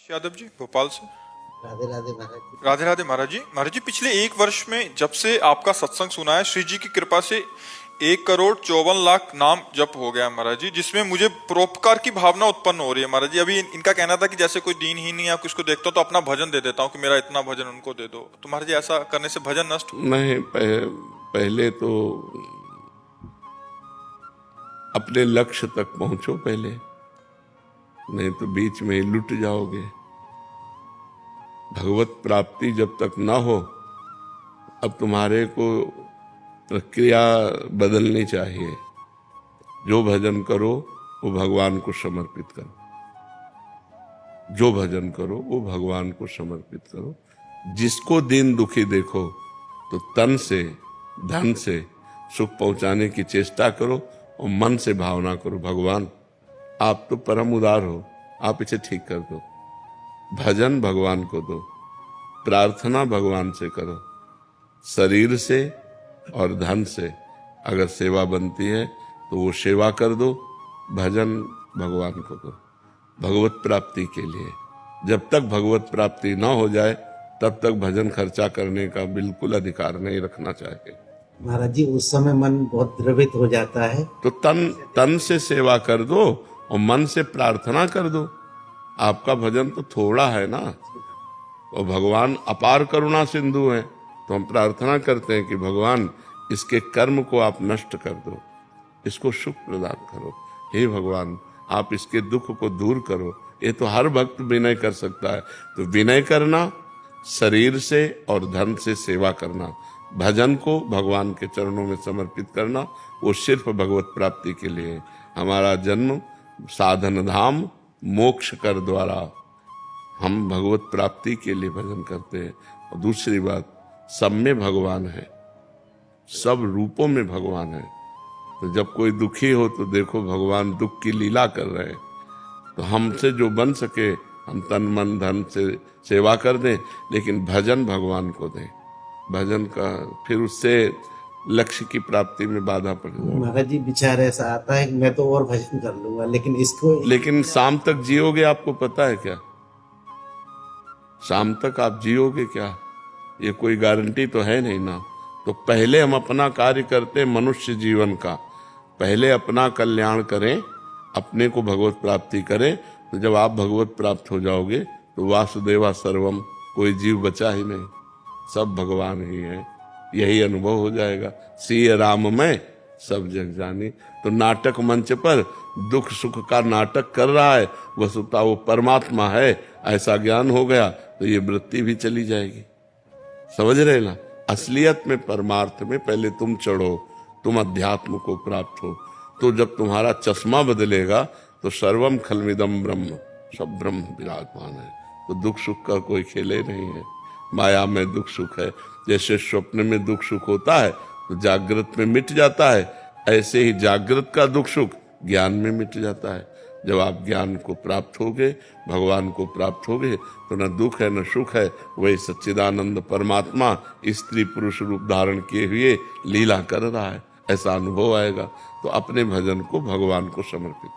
यादव जी भोपाल से। राधे राधे महाराज जी। राधे राधे महाराज जी। महाराज जी, पिछले एक वर्ष में जब से आपका सत्संग सुना है, श्री जी की कृपा से 1,54,00,000 नाम जप हो गया महाराज जी, जिसमें मुझे परोपकार की भावना उत्पन्न हो रही है महाराज जी। अभी इनका कहना था कि जैसे कोई दीन ही नहीं है, किसको देखता हूँ तो अपना भजन दे देता हूँ कि मेरा इतना भजन उनको दे दो। तो महाराज जी, ऐसा करने से भजन नष्ट हो? नहीं, पहले तो अपने लक्ष्य तक पहुंचो पहले, नहीं तो बीच में ही लुट जाओगे। भगवत प्राप्ति जब तक ना हो, अब तुम्हारे को प्रक्रिया बदलनी चाहिए। जो भजन करो वो भगवान को समर्पित करो, जो भजन करो वो भगवान को समर्पित करो। जिसको दीन दुखी देखो तो तन से धन से सुख पहुंचाने की चेष्टा करो और मन से भावना करो, भगवान आप तो परम उदार हो, आप इसे ठीक कर दो। भजन भगवान को दो, प्रार्थना भगवान से करो। शरीर से और धन से अगर सेवा बनती है तो वो सेवा कर दो, भजन भगवान को दो भगवत प्राप्ति के लिए। जब तक भगवत प्राप्ति ना हो जाए तब तक भजन खर्चा करने का बिल्कुल अधिकार नहीं रखना चाहिए। महाराज जी, उस समय मन बहुत द्रवित हो जाता है, तो तन से सेवा कर दो और मन से प्रार्थना कर दो। आपका भजन तो थोड़ा है ना, और भगवान अपार करुणा सिंधु है, तो हम प्रार्थना करते हैं कि भगवान इसके कर्म को आप नष्ट कर दो, इसको सुख प्रदान करो। हे भगवान, आप इसके दुख को दूर करो। ये तो हर भक्त विनय कर सकता है। तो विनय करना, शरीर से और धन से सेवा करना, भजन को भगवान के चरणों में समर्पित करना, वो सिर्फ भगवत प्राप्ति के लिए। हमारा जन्म साधन धाम मोक्ष कर द्वारा, हम भगवत प्राप्ति के लिए भजन करते हैं। और दूसरी बात, सब में भगवान है, सब रूपों में भगवान है। तो जब कोई दुखी हो तो देखो भगवान दुख की लीला कर रहे हैं। तो हमसे जो बन सके हम तन मन धन से सेवा कर दें, लेकिन भजन भगवान को दें। भजन का फिर उससे लक्ष्य की प्राप्ति में बाधा पड़ जाए। महाराज जी, विचार ऐसा आता है कि मैं तो और भजन कर लूंगा, लेकिन शाम तक जियोगे आपको पता है क्या? शाम तक आप जियोगे क्या, ये कोई गारंटी तो है नहीं ना। तो पहले हम अपना कार्य करते हैं मनुष्य जीवन का, पहले अपना कल्याण करें, अपने को भगवत प्राप्ति करें। तो जब आप भगवत प्राप्त हो जाओगे तो वासुदेवा सर्वम, कोई जीव बचा ही नहीं, सब भगवान ही है। यही अनुभव हो जाएगा। सिय राम में सब जग जानी। तो नाटक मंच पर दुख सुख का नाटक कर रहा है, वस्तुतः वो परमात्मा है, ऐसा ज्ञान हो गया तो ये वृत्ति भी चली जाएगी। समझ रहे ना? असलियत में, परमार्थ में पहले तुम चढ़ो, तुम अध्यात्म को प्राप्त हो। तो जब तुम्हारा चश्मा बदलेगा तो सर्वम खलमिदम ब्रह्म, सब ब्रह्म विराजमान है। तो दुख सुख का कोई खेले नहीं है। माया में दुख सुख है। जैसे स्वप्न में दुख सुख होता है तो जागृत में मिट जाता है, ऐसे ही जागृत का दुख सुख ज्ञान में मिट जाता है। जब आप ज्ञान को प्राप्त होगे, भगवान को प्राप्त होगे, तो न दुख है न सुख है। वही सच्चिदानंद परमात्मा स्त्री पुरुष रूप धारण किए हुए लीला कर रहा है, ऐसा अनुभव आएगा। तो अपने भजन को भगवान को समर्पित